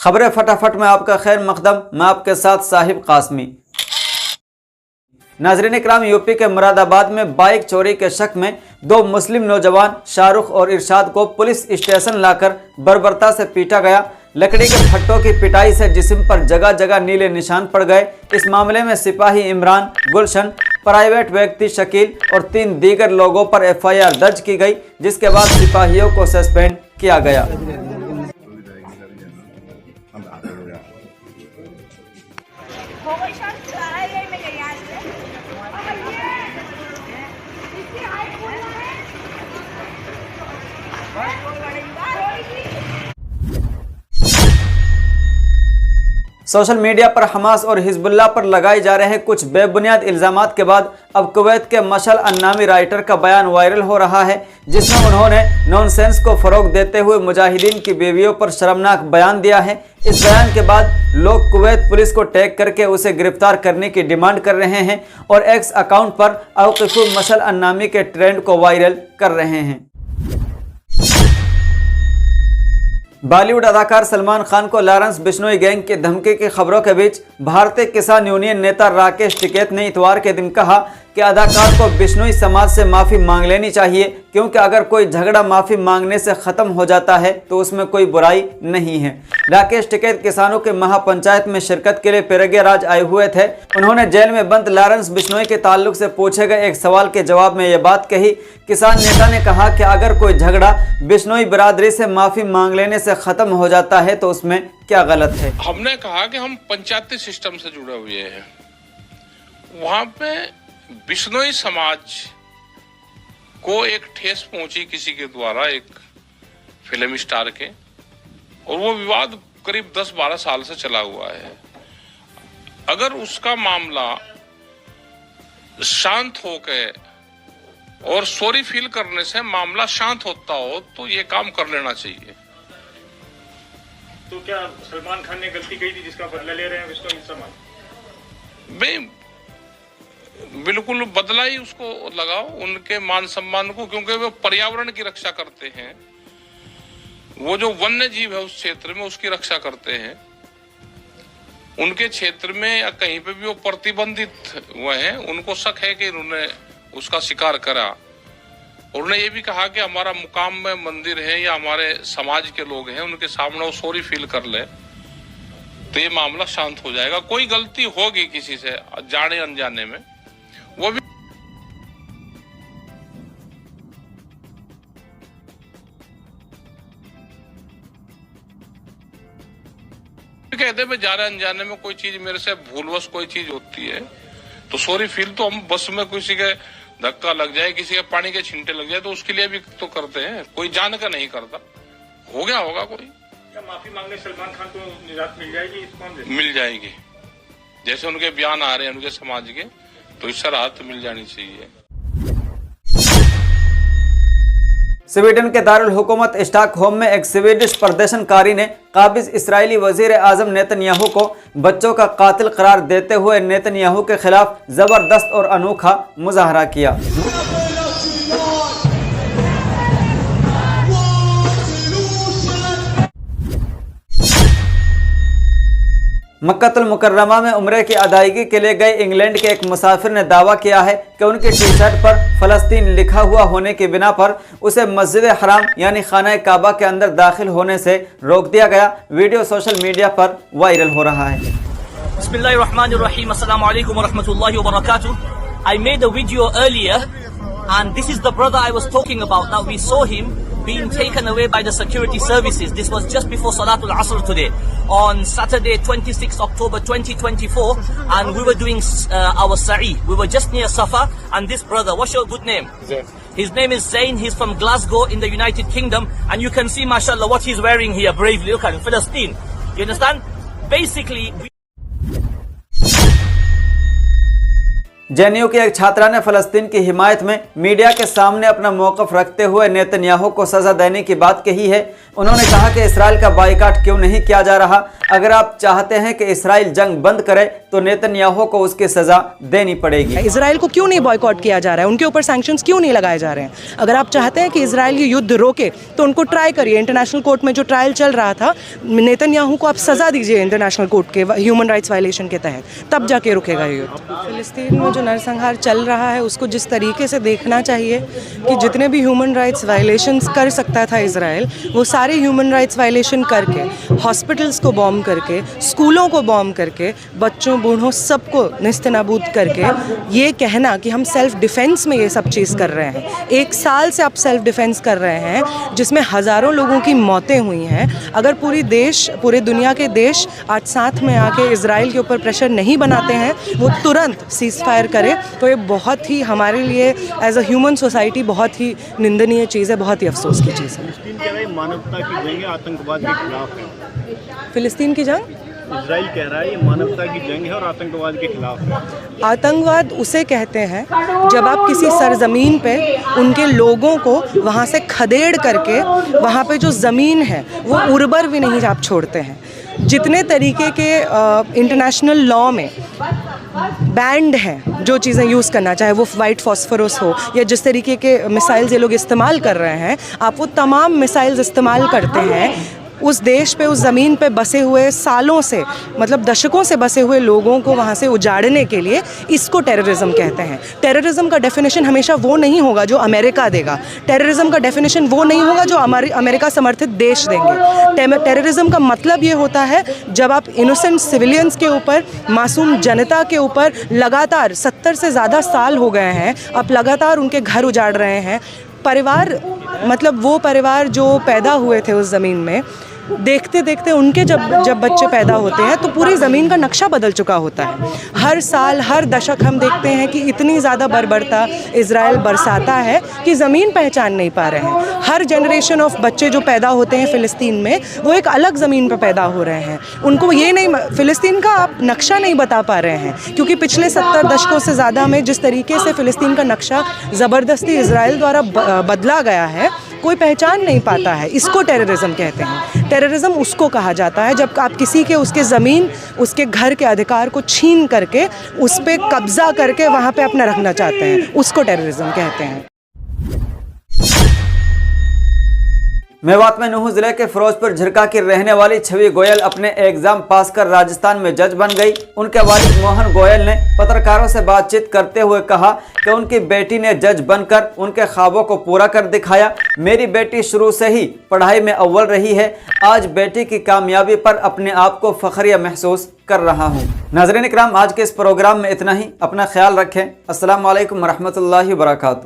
खबरें फटाफट में आपका खैर मकदम, मैं आपके साथ साहिब कासमी। नाज़रीन इकराम, यूपी के मुरादाबाद में बाइक चोरी के शक में दो मुस्लिम नौजवान शाहरुख और इरशाद को पुलिस स्टेशन लाकर बर्बरता से पीटा गया। लकड़ी के फट्टों की पिटाई से जिस्म पर जगह जगह नीले निशान पड़ गए। इस मामले में सिपाही इमरान, गुलशन, प्राइवेट व्यक्ति शकील और 3 दीगर लोगों पर FIR दर्ज की गई, जिसके बाद सिपाहियों को सस्पेंड किया गया। सोशल मीडिया पर हमास और हिजबुल्लाह पर लगाए जा रहे कुछ बेबुनियाद इल्जामात के बाद अब कुवैत के मशअल अन्नामी राइटर का बयान वायरल हो रहा है, जिसमें उन्होंने नॉनसेंस को फरोग देते हुए मुजाहिदीन की बीवियों पर शर्मनाक बयान दिया है। इस बयान के बाद लोग कुवैत पुलिस को टैग करके उसे गिरफ्तार करने की डिमांड कर रहे हैं और एक्स अकाउंट पर अवक़िफ़ु मशअल अन्नामी के ट्रेंड को वायरल कर रहे हैं। बॉलीवुड अदाकार सलमान खान को लॉरेंस बिश्नोई गैंग की धमकी की खबरों के बीच भारतीय किसान यूनियन नेता राकेश टिकैत ने इतवार के दिन कहा कि अदाकार को बिश्नोई समाज से माफ़ी मांग लेनी चाहिए, क्योंकि अगर कोई झगड़ा माफ़ी मांगने से ख़त्म हो जाता है तो उसमें कोई बुराई नहीं है। राकेश टिकैत किसानों के महापंचायत में शिरकत के लिए प्रयागराज आए हुए थे। उन्होंने जेल में बंद लॉरेंस बिश्नोई के ताल्लुक से पूछे गए एक सवाल के जवाब में ये बात कही। किसान नेता ने कहा कि अगर कोई झगड़ा बिश्नोई बिरादरी से माफ़ी मांग लेने से ख़त्म हो जाता है तो उसमें क्या गलत है। हमने कहा कि हम पंचायती सिस्टम से जुड़े हुए हैं, वहां पे बिश्नोई समाज को एक ठेस पहुंची किसी के द्वारा, एक फिल्म स्टार के, और वो विवाद करीब 10-12 साल से चला हुआ है। अगर उसका मामला शांत होके और सॉरी फील करने से मामला शांत होता हो तो ये काम कर लेना चाहिए। तो क्या सलमान खान ने गलती की थी जिसका बदला ले रहे हैं बिश्नोई समाज? बिल्कुल बदला ही उसको लगाओ, उनके मान सम्मान को, क्योंकि वो पर्यावरण की रक्षा करते हैं। वो जो वन्य जीव है उस क्षेत्र में उसकी रक्षा करते हैं। उनके क्षेत्र में या कहीं पे भी वो प्रतिबंधित हुए हैं, उनको शक है कि उन्होंने उसका शिकार करा। और उन्होंने ये भी कहा कि हमारा मुकाम में मंदिर है या हमारे समाज के लोग हैं, उनके सामने वो सॉरी फील कर ले तो ये मामला शांत हो जाएगा। कोई गलती होगी किसी से जाने अनजाने में, वो भी कहते हैं जाने अनजाने में कोई चीज मेरे से भूलवश कोई चीज होती है तो सॉरी फील तो हम बस में किसी के धक्का लग जाए, किसी के पानी के छींटे लग जाए तो उसके लिए भी तो करते हैं, कोई जान का नहीं करता। हो गया होगा कोई। क्या माफी मांगने सलमान खान को निजात मिल जाएगी इस मामले में? मिल जाएगी, जैसे उनके बयान आ रहे हैं उनके समाज के, तो इससे राहत मिल जानी चाहिए। स्वीडन के दारुल हुकूमत स्टॉकहोम में एक स्वीडिश प्रदर्शनकारी ने काबिज इस्राएली वजीर आजम नेतन्याहू को बच्चों का कातिल करार देते हुए नेतन्याहू के खिलाफ जबरदस्त और अनोखा मुजाहरा किया। मक्कातुल मुकर्रमा में उम्रे की अदायगी के लिए गए इंग्लैंड के एक मुसाफिर ने दावा किया है कि उनकी टी-शर्ट पर फ़लस्तीन लिखा हुआ होने की बिना पर उसे मस्जिद हराम यानी खाना काबा के अंदर दाखिल होने से रोक दिया गया। वीडियो सोशल मीडिया पर वायरल हो रहा है। बिस्मिल्लाहिर्रहमानिर्रहीम, अस्सलामु अलैकुम वरहमतुल्लाहि वबरकातुह। I made a video earlier and this is the brother I was talking about. Now we saw him being taken away by the security services. This was just before Salatul Asr today, on Saturday 26 October 2024, and we were doing our sa'i. We were just near Safa, and this brother, what's your good name? Zain. His name is Zain. He's from Glasgow in the United Kingdom, and you can see, mashallah, what he's wearing here bravely. Look at him, Palestine. You understand? Basically, JNU की एक छात्रा ने फलस्तीन की हिमायत में media के सामने अपना मौक़िफ़ रखते हुए नेतन्याहू को सज़ा देने की बात कही है। उन्होंने कहा कि इसराइल का बाइकाट क्यों नहीं किया जा रहा। अगर आप चाहते हैं कि इसराइल जंग बंद करे तो नेतन्याहू को उसकी सज़ा देनी पड़ेगी। इसराइल को क्यों नहीं बॉयकॉट किया जा रहा है, उनके ऊपर सैंक्शंस क्यों नहीं लगाए जा रहे हैं। अगर आप चाहते हैं कि इसराइल ये युद्ध रोके तो उनको ट्राई करिए। इंटरनेशनल कोर्ट में जो ट्रायल चल रहा था, नेतन्याहू को आप सज़ा दीजिए इंटरनेशनल कोर्ट के ह्यूमन राइट्स वायलेशन के तहत, तब जाके रुकेगा ये युद्ध। फिलिस्तीन में जो नरसंहार चल रहा है उसको जिस तरीके से देखना चाहिए कि जितने भी ह्यूमन राइट्स वायलेशंस कर सकता था इसराइल, वो सारे ह्यूमन राइट्स वायलेशन करके, हॉस्पिटल्स को बॉम्ब करके, स्कूलों को बॉम्ब करके, बच्चों बूढ़ों सबको निस्तेनाबूद करके, ये कहना कि हम सेल्फ डिफेंस में ये सब चीज़ कर रहे हैं। 1 साल से आप सेल्फ डिफेंस कर रहे हैं जिसमें हज़ारों लोगों की मौतें हुई हैं। अगर पूरे दुनिया के देश आज साथ में आके इसराइल के ऊपर प्रेशर नहीं बनाते हैं, वो तुरंत सीज़ फायर करे, तो ये बहुत ही हमारे लिए एज अ ह्यूमन सोसाइटी बहुत ही निंदनीय चीज़ है, बहुत ही अफसोस की चीज़ है। मानवता की जंग है, आतंकवाद के खिलाफ है। फिलिस्तीन की जंग, इजराइल कह रहा है ये मानवता की जंग है और आतंकवाद के खिलाफ है। आतंकवाद उसे कहते हैं जब आप किसी सरजमीन पे उनके लोगों को वहाँ से खदेड़ करके वहाँ पे जो ज़मीन है वो उर्वर भी नहीं आप छोड़ते हैं। जितने तरीके के इंटरनेशनल लॉ में बैंड हैं जो चीज़ें यूज़ करना, चाहे वो वाइट फॉस्फोरस हो या जिस तरीके के मिसाइल्स ये लोग इस्तेमाल कर रहे हैं, आप वो तमाम मिसाइल्स इस्तेमाल करते हैं उस देश पे, उस ज़मीन पे बसे हुए सालों से, मतलब दशकों से बसे हुए लोगों को वहाँ से उजाड़ने के लिए। इसको टेररिज्म कहते हैं। टेररिज्म का डेफिनेशन हमेशा वो नहीं होगा जो अमेरिका देगा। टेररिज्म का डेफिनेशन वो नहीं होगा जो अमेरिका समर्थित देश देंगे। टेररिज्म का मतलब ये होता है जब आप इनोसेंट सिविलियंस के ऊपर, मासूम जनता के ऊपर लगातार 70 से ज़्यादा साल हो गए हैं, आप लगातार उनके घर उजाड़ रहे हैं। परिवार, मतलब वो परिवार जो पैदा हुए थे उस ज़मीन में, देखते देखते उनके जब बच्चे पैदा होते हैं तो पूरी ज़मीन का नक्शा बदल चुका होता है। हर साल, हर दशक हम देखते हैं कि इतनी ज़्यादा बर्बरता इजराइल बरसाता है कि ज़मीन पहचान नहीं पा रहे हैं। हर जनरेशन ऑफ बच्चे जो पैदा होते हैं फ़िलिस्तीन में, वो एक अलग ज़मीन पर पैदा हो रहे हैं। उनको ये नहीं, फ़िलिस्तीन का आप नक्शा नहीं बता पा रहे हैं, क्योंकि पिछले 70 दशकों से ज़्यादा में जिस तरीके से फ़िलिस्तीन का नक्शा ज़बरदस्ती इजराइल द्वारा बदला गया है, कोई पहचान नहीं पाता है। इसको टेररिज्म कहते हैं। टेररिज्म उसको कहा जाता है जब आप किसी के, उसके ज़मीन, उसके घर के अधिकार को छीन करके उस पर कब्जा करके वहाँ पे अपना रखना चाहते हैं, उसको टेररिज्म कहते हैं। मेवात में नूह जिले के फिरोजपुर झिरका की रहने वाली छवि गोयल अपने एग्जाम पास कर राजस्थान में जज बन गई। उनके वालिद मोहन गोयल ने पत्रकारों से बातचीत करते हुए कहा कि उनकी बेटी ने जज बनकर उनके ख्वाबों को पूरा कर दिखाया। मेरी बेटी शुरू से ही पढ़ाई में अव्वल रही है। आज बेटी की कामयाबी पर अपने आप को फख्रिया महसूस कर रहा हूँ। नाज़रीन इकराम, आज के इस प्रोग्राम में इतना ही। अपना ख्याल रखें। अस्सलाम वालेकुम रहमतुल्लाहि व बरकातुहू।